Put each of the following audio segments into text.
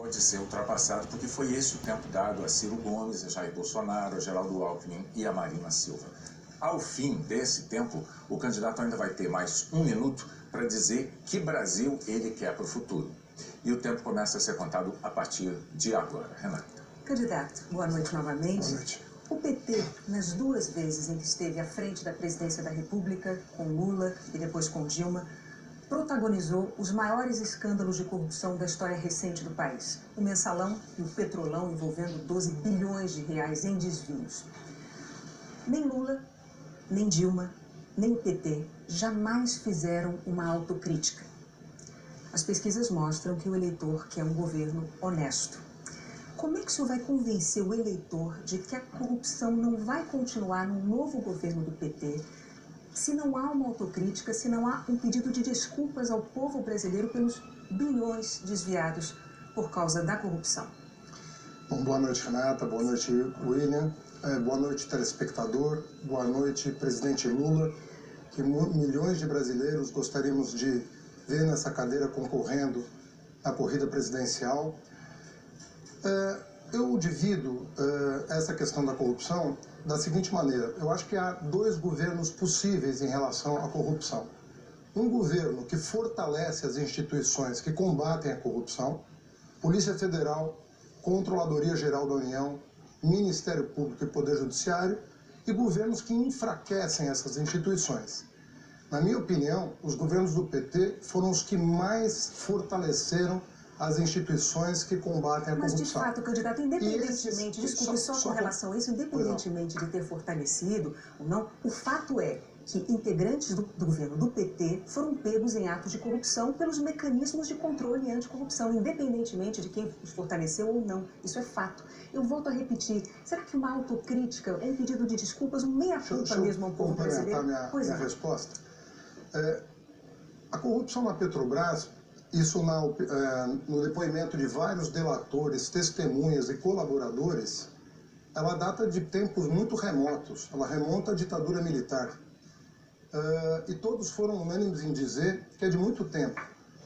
pode ser ultrapassado, porque foi esse o tempo dado a Ciro Gomes, a Jair Bolsonaro, a Geraldo Alckmin e a Marina Silva. Ao fim desse tempo, o candidato ainda vai ter mais 1 minuto para dizer que Brasil ele quer para o futuro. E o tempo começa a ser contado a partir de agora. Renata. Candidato, boa noite novamente. Boa noite. O PT, nas 2 vezes em que esteve à frente da presidência da República, com Lula e depois com Dilma, protagonizou os maiores escândalos de corrupção da história recente do país. O Mensalão e o Petrolão, envolvendo 12 bilhões de reais em desvios. Nem Lula, nem Dilma, nem o PT jamais fizeram uma autocrítica. As pesquisas mostram que o eleitor quer um governo honesto. Como é que o senhor vai convencer o eleitor de que a corrupção não vai continuar no novo governo do PT, se não há uma autocrítica, se não há um pedido de desculpas ao povo brasileiro pelos bilhões desviados por causa da corrupção? Bom, boa noite, Renata. Boa noite, William. Boa noite, telespectador. Boa noite, presidente Lula, que milhões de brasileiros gostaríamos de ver nessa cadeira concorrendo à corrida presidencial. Eu divido essa questão da corrupção da seguinte maneira. Eu acho que há 2 governos possíveis em relação à corrupção. Um governo que fortalece as instituições que combatem a corrupção, Polícia Federal, Controladoria Geral da União, Ministério Público e Poder Judiciário, e governos que enfraquecem essas instituições. Na minha opinião, os governos do PT foram os que mais fortaleceram as instituições que combatem a corrupção. Mas, de fato, candidato, independentemente, desculpe, só com relação a isso, independentemente de ter fortalecido ou não, o fato é que integrantes do governo do PT foram pegos em atos de corrupção pelos mecanismos de controle anticorrupção, independentemente de quem os fortaleceu ou não. Isso é fato. Eu volto a repetir, será que uma autocrítica, um pedido de desculpas, um meia-culpa mesmo ao povo brasileiro? Minha resposta. A corrupção na Petrobras, isso no depoimento de vários delatores, testemunhas e colaboradores, ela data de tempos muito remotos, ela remonta à ditadura militar. E todos foram unânimes em dizer que é de muito tempo.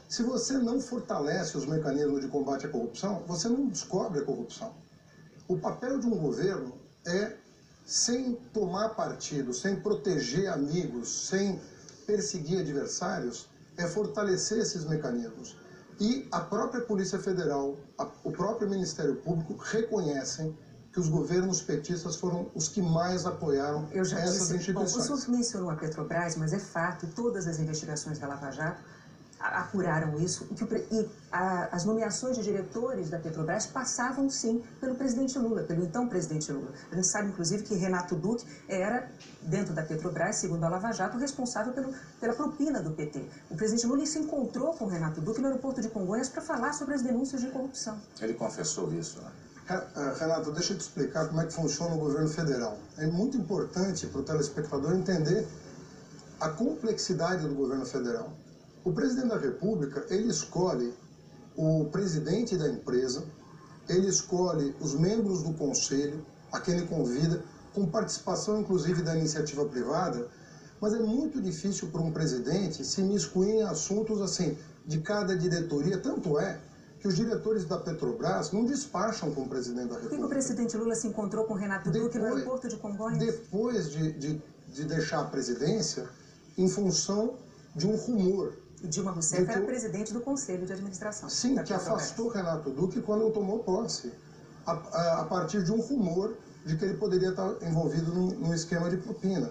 Se você não fortalece os mecanismos de combate à corrupção, você não descobre a corrupção. O papel de um governo é, sem tomar partido, sem proteger amigos, sem perseguir adversários, é fortalecer esses mecanismos. E a própria Polícia Federal, o próprio Ministério Público reconhecem que os governos petistas foram os que mais apoiaram essas instituições. Bom, o senhor mencionou a Petrobras, mas é fato, todas as investigações da Lava Jato apuraram isso, e as nomeações de diretores da Petrobras passavam, sim, pelo presidente Lula, pelo então presidente Lula. A gente sabe, inclusive, que Renato Duque era, dentro da Petrobras, segundo a Lava Jato, responsável pela propina do PT. O presidente Lula se encontrou com Renato Duque no aeroporto de Congonhas para falar sobre as denúncias de corrupção. Ele confessou isso, né? Renato, deixa eu te explicar como é que funciona o governo federal. É muito importante para o telespectador entender a complexidade do governo federal. O presidente da República, ele escolhe o presidente da empresa, ele escolhe os membros do conselho, a quem ele convida, com participação inclusive da iniciativa privada, mas é muito difícil para um presidente se imiscuir em assuntos assim, de cada diretoria, tanto é que os diretores da Petrobras não despacham com o presidente da República. Por que o presidente Lula se encontrou com Renato Duque no aeroporto de Congonhas? Depois de deixar a presidência, em função de um rumor. E Dilma Rousseff era presidente do Conselho de Administração. Sim, que afastou Renato Duque quando tomou posse, a partir de um rumor de que ele poderia estar envolvido num esquema de propina.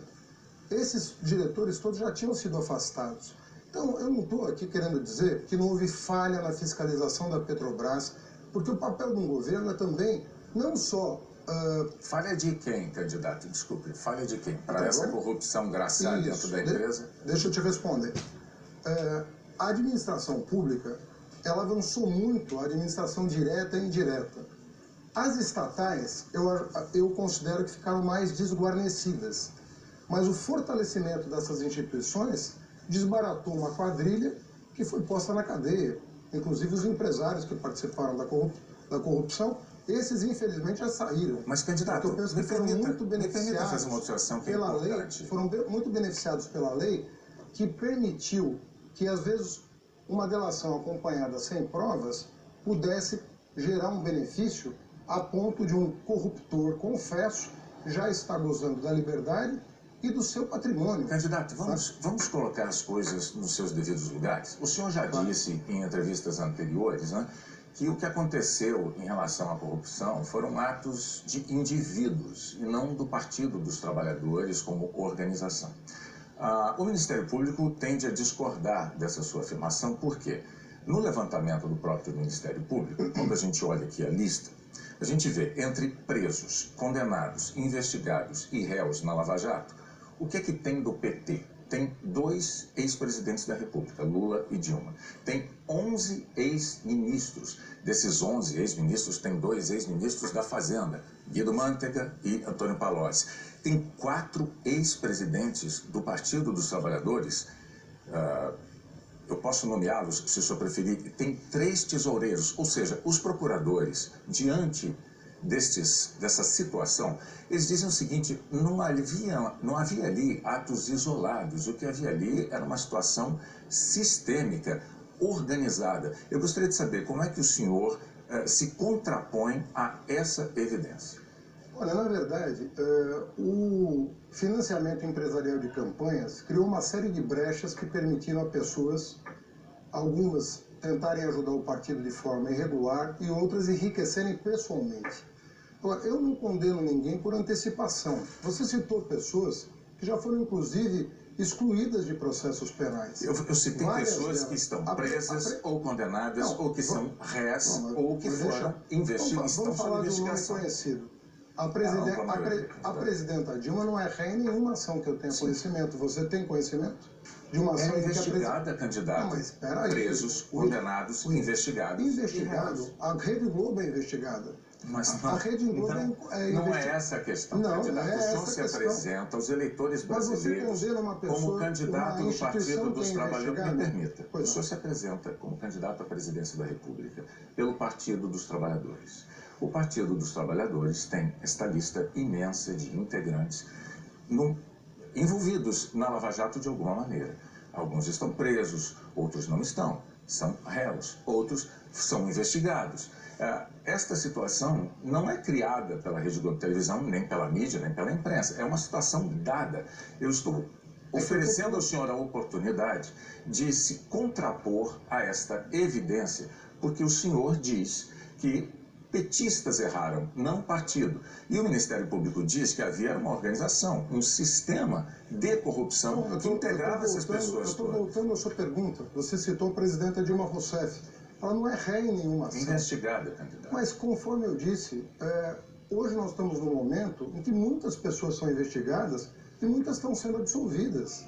Esses diretores todos já tinham sido afastados. Então, eu não estou aqui querendo dizer que não houve falha na fiscalização da Petrobras, porque o papel de um governo é também, não só... Falha de quem, candidato? Desculpe, falha de quem? Para essa corrupção graçar dentro da empresa? Deixa eu te responder. A administração pública, ela avançou muito, a administração direta e indireta. As estatais, eu considero que ficaram mais desguarnecidas. Mas o fortalecimento dessas instituições desbaratou uma quadrilha que foi posta na cadeia. Inclusive os empresários que participaram da corrupção, esses infelizmente já saíram. Mas, candidato, eu penso que foram muito beneficiados pela lei, foram muito beneficiados pela lei que permitiu que, às vezes, uma delação acompanhada sem provas pudesse gerar um benefício a ponto de um corruptor, confesso, já estar gozando da liberdade e do seu patrimônio. Candidato, vamos colocar as coisas nos seus devidos lugares. O senhor já disse em entrevistas anteriores, né, que o que aconteceu em relação à corrupção foram atos de indivíduos e não do Partido dos Trabalhadores como organização. O Ministério Público tende a discordar dessa sua afirmação, por quê? No levantamento do próprio Ministério Público, quando a gente olha aqui a lista, a gente vê entre presos, condenados, investigados e réus na Lava Jato, o que é que tem do PT? Tem 2 ex-presidentes da República, Lula e Dilma. Tem 11 ex-ministros. Desses 11 ex-ministros, tem 2 ex-ministros da Fazenda, Guido Mantega e Antônio Palocci. Tem 4 ex-presidentes do Partido dos Trabalhadores, eu posso nomeá-los, se o senhor preferir. Tem 3 tesoureiros, ou seja, os procuradores, diante dessa situação, eles dizem o seguinte: não havia ali atos isolados, o que havia ali era uma situação sistêmica, organizada. Eu gostaria de saber como é que o senhor se contrapõe a essa evidência. Olha, na verdade, o financiamento empresarial de campanhas criou uma série de brechas que permitiram a pessoas, algumas tentarem ajudar o partido de forma irregular e outras enriquecerem pessoalmente. Agora, eu não condeno ninguém por antecipação. Você citou pessoas que já foram, inclusive, excluídas de processos penais. Eu citei pessoas que estão presas ou condenadas, ou que são réis, ou que foram investigadas. Vamos falar de um nome conhecido. A presidenta Dilma não é ré em nenhuma ação que eu tenha conhecimento. Você tem conhecimento de uma ação investigada, candidato? Não, mas espera aí. Presos, condenados, investigados. Investigado. A Rede Globo é investigada. Mas não, a Rede Globo não é essa a questão, candidato. O senhor se apresenta aos eleitores brasileiros como candidato do Partido dos Trabalhadores. Me permita, o senhor se apresenta como candidato à presidência da República pelo Partido dos Trabalhadores. O Partido dos Trabalhadores tem esta lista imensa de integrantes envolvidos na Lava Jato de alguma maneira. Alguns estão presos, outros não estão, são réus, outros são investigados. Esta situação não é criada pela Rede Globo de Televisão, nem pela mídia, nem pela imprensa. É uma situação dada. Eu estou oferecendo ao senhor a oportunidade de se contrapor a esta evidência, porque o senhor diz que petistas erraram, não partido. E o Ministério Público diz que havia uma organização, um sistema de corrupção que integrava essas pessoas. Eu estou voltando à sua pergunta. Você citou a presidenta Dilma Rousseff. Ela não é ré em nenhuma ação. Investigada, candidato. Mas, conforme eu disse, hoje nós estamos num momento em que muitas pessoas são investigadas e muitas estão sendo absolvidas.